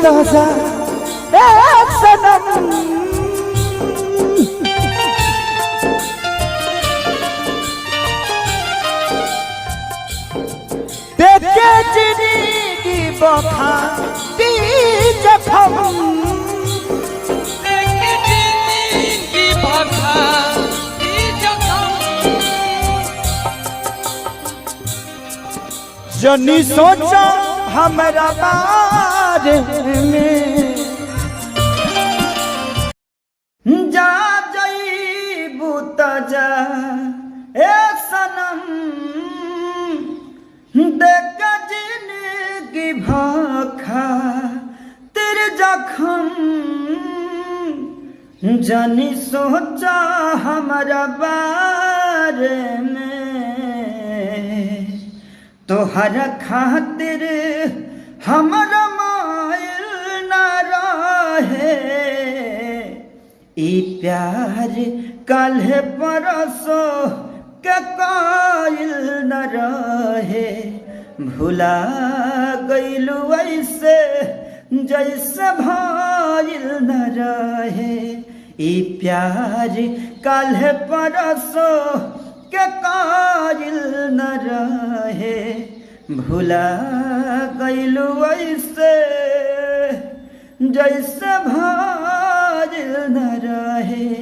ताजा एक सनम देखे जिंदगी बखा दी जखम देखे जिंदगी बखा दी जखम जनी सोचा हमारा बारे में जा जईबू तजा ए सनम देख जिंदगी भखा तेरे जखम जनी सोचा हमारा बारे में तोहर खातिर हमारा मायल न रहे ई प्यार कल परसो के कायल न रहे भुला गइलू ऐसे जैसे भाइल न रहे ई प्यार कल परसो के कायल न रहे भुला गइलू ऐसे जैसे भाइल न रहे।